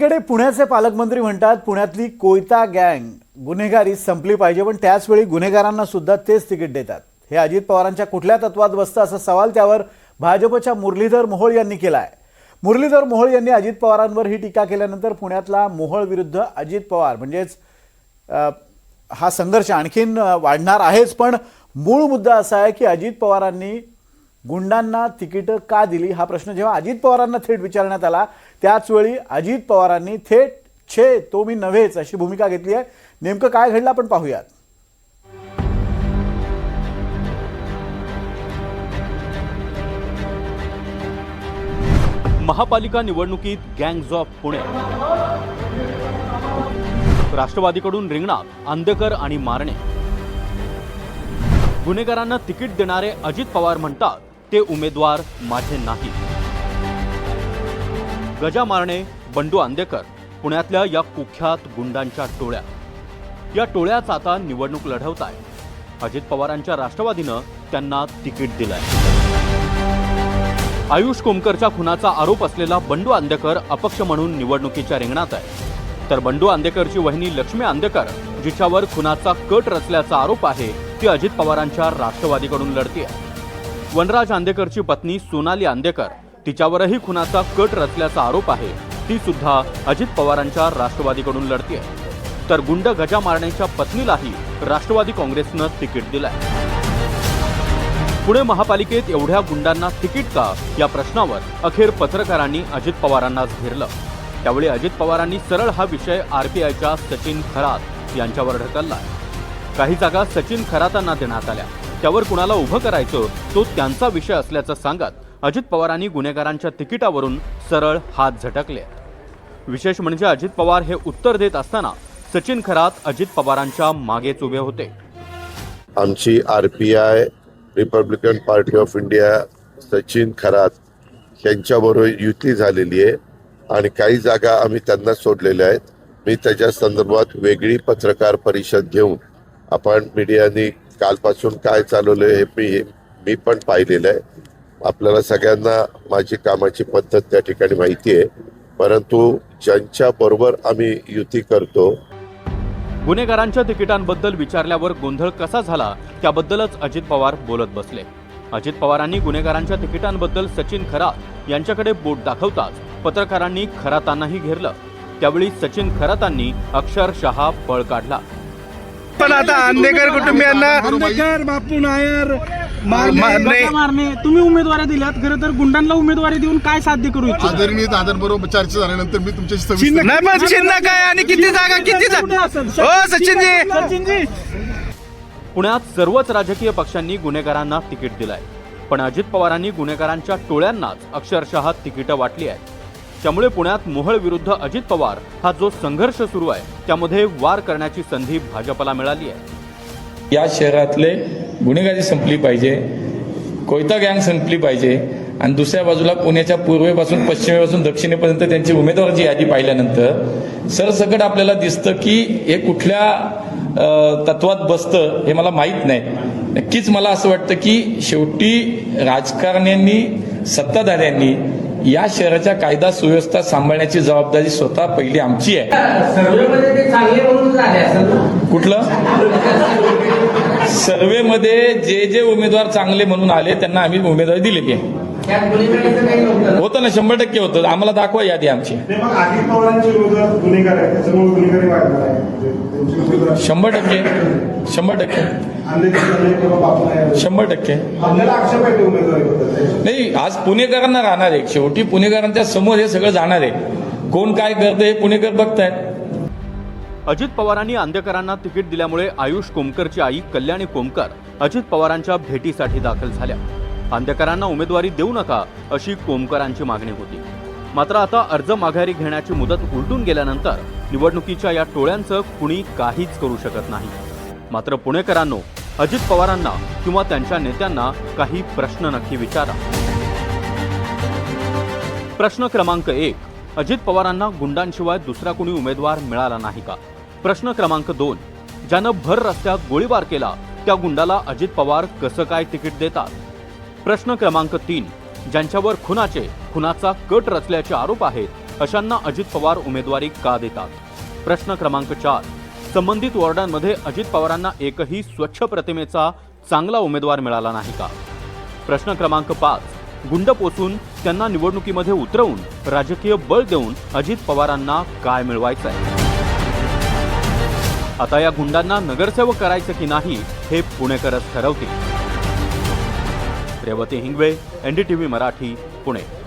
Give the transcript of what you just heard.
कडे पुण्याचे पालकमंत्री म्हणतात पुण्यातली कोयता गँग गुन्हेगारी संपली पाहिजे, पण त्याचवेळी गुन्हेगारांना सुद्धा तेच तिकीट देतात. हे अजित पवारांच्या कुठल्या तत्वात बसतं असा सवाल त्यावर भाजपच्या मुरलीधर मोहोळ यांनी केला आहे. मुरलीधर मोहोळ यांनी अजित पवारांवर ही टीका केल्यानंतर पुण्यातला मोहोळ विरुद्ध अजित पवार म्हणजेच हा संघर्ष आणखीन वाढणार आहेच. पण मूळ मुद्दा असा आहे की अजित पवारांनी गुंडांना तिकीट का दिली हा प्रश्न जेव्हा अजित पवारांना थेट विचारण्यात आला त्याचवेळी अजित पवारांनी थेट छे तो मी नव्हेच अशी भूमिका घेतली आहे. नेमकं काय घडलं आपण पाहूयात. महापालिका निवडणुकीत गँग्ज ऑफ पुणे. राष्ट्रवादीकडून रिंगणात आंदेकर आणि मारणे. गुन्हेगारांना तिकीट देणारे अजित पवार म्हणतात ते उमेदवार माझे नाही. गजा मारणे, बंडू आंदेकर पुण्यातल्या या कुख्यात गुंडांच्या टोळ्या. या टोळ्याच आता निवडणूक लढवताय. अजित पवारांच्या राष्ट्रवादीनं त्यांना तिकीट दिलंय. आयुष कोमकरच्या खुनाचा आरोप असलेला बंडू आंदेकर अपक्ष म्हणून निवडणुकीच्या रिंगणात आहे. तर बंडू आंदेकरची वहिनी लक्ष्मी आंदेकर जिच्यावर खुनाचा कट रचल्याचा आरोप आहे ती अजित पवारांच्या राष्ट्रवादीकडून लढतीये. वनराज आंदेकरची पत्नी सोनाली आंदेकर तिच्यावरही खुनाचा कट रचल्याचा आरोप आहे. ती सुद्धा अजित पवारांच्या राष्ट्रवादीकडून लढतीये. तर गुंड गजा मारण्याच्या पत्नीलाही राष्ट्रवादी काँग्रेसनं तिकीट दिलंय. पुणे महापालिकेत एवढ्या गुंडांना तिकीट का या प्रश्नावर अखेर पत्रकारांनी अजित पवारांनाच घेरलं. त्यावेळी अजित पवारांनी सरळ हा विषय आरपीआयच्या सचिन खरात यांच्यावर ढकलला. काही जागा सचिन खरातांना देण्यात आल्या, त्यावर कुणाला उभं करायचं तो त्यांचा विषय असल्याचं सांगत अजित पवारांनी गुन्हेगारांच्या तिकिटावरून सरळ हात झटकले. विशेष म्हणजे अजित पवार हे उत्तर देत असताना सचिन खरात अजित पवारांच्या मागेच उभे होते. आमची RPI Republican party of India Sachin Kharat यांच्याबरोबर युती झालेली आहे आणि काही जागा आम्ही त्यांना सोडलेल्या आहेत. मी त्याच्या संदर्भात वेगळी पत्रकार परिषद घेऊन आपण मीडियाने कालपासून काय चालवलं हे मी पण पाहिलेलं आहे. आपल्याला सगळ्यांना माझी कामाची पद्धत त्या ठिकाणी माहिती आहे, परंतु ज्यांच्या बरोबर आम्ही युती करतो. गुन्हेगारांच्या तिकिटांबद्दल विचारल्यावर गोंधळ कसा झाला त्याबद्दलच अजित पवार बोलत बसले. अजित पवारांनी गुन्हेगारांच्या तिकिटांबद्दल सचिन खरात यांच्याकडे बोट दाखवताच पत्रकारांनी खरातांनाही घेरलं. त्यावेळी सचिन खरातांनी अक्षरशः पळ काढला. पण आता आंदेकर कुटुंबियांना आंदेकर, बापू नायर, मारणे तुम्ही उमेदवारी दिल्यात. खरं तर गुंडांना उमेदवारी देऊन काय साध्य करू इच्छिता? आदरणीय दादांबरोबर चर्चा झाल्यानंतर मी तुमच्याशी नाही पण चिन्ह काय आणि किती जागा हो सचिनजी. पुण्यात सर्वच राजकीय पक्षांनी गुन्हेगारांना तिकीट दिलंय, पण अजित पवारांनी गुन्हेगारांच्या टोळ्यांनाच अक्षरशः तिकीटं वाटली आहेत. त्यामुळे पुण्यात मोहोळ विरुद्ध अजित पवार हा जो संघर्ष सुरू आहे त्यामध्ये वार करण्याची संधी भाजपला मिळाली आहे. या शहरातले गुन्हेगारी संपली पाहिजे, कोयता गँग संपली पाहिजे आणि दुसऱ्या बाजूला पुण्याच्या पूर्वेपासून पश्चिमेपासून दक्षिणेपर्यंत त्यांची उमेदवाराची यादी पाहिल्यानंतर सरसकट आपल्याला दिसतं की हे कुठल्या तत्वात बसतं हे मला माहीत नाही. नक्कीच मला असं वाटतं की शेवटी राजकारण्यांनी, सत्ताधाऱ्यांनी या शहराच्या कायदा सुव्यवस्था सांभाळण्याची जबाबदारी स्वतः पहिली आमची आहे. कुठलं सर्वेमध्ये जे उमेदवार चांगले म्हणून आले त्यांना आम्ही उमेदवारी दिलेली आहे. होतं ना, 100% होतं. आम्हाला दाखवा यादी आमची. 100% नाही. आज पुणेकरांना राहणार आहे. शेवटी पुणेकरांच्या समोर हे सगळं जाणार आहे. कोण काय करतं हे पुणेकर बघतायत. अजित पवारांनी आंदेकरांना तिकीट दिल्यामुळे आयुष कोमकरची आई कल्याणी कोमकर अजित पवारांच्या भेटीसाठी दाखल झाल्या. आंदेकरांना उमेदवारी देऊ नका अशी कोमकरांची मागणी होती. मात्र आता अर्ज माघारी घेण्याची मुदत उलटून गेल्यानंतर निवडणुकीच्या या टोळ्यांचं कुणी काहीच करू शकत नाही. मात्र पुणेकरांनो, अजित पवारांना किंवा त्यांच्या नेत्यांना काही प्रश्न नक्की विचारा. प्रश्न क्रमांक 1, अजित पवारांना गुंडांशिवाय दुसरा कुणी उमेदवार मिळाला नाही का? प्रश्न क्रमांक 2, ज्यानं भर रस्त्यात गोळीबार केला त्या गुंडाला अजित पवार कसं काय तिकीट देतात? प्रश्न क्रमांक 3, ज्यांच्यावर खुनाचा कट रचल्याचे आरोप आहेत अशांना अजित पवार उमेदवारी का देतात? प्रश्न क्रमांक 4. संबंधित वॉर्डांमध्ये अजित पवारांना एकही स्वच्छ प्रतिमेचा चांगला उमेदवार मिळाला नाही का? प्रश्न क्रमांक 5. गुंड पोसून त्यांना निवडणुकीमध्ये उतरवून राजकीय बळ देऊन अजित पवारांना काय मिळवायचंय? आता या गुंडांना नगरसेवक करायचं की नाही हे पुणेकरच ठरवतील. रेवती हिंगवे, NDTV मराठी, पुणे.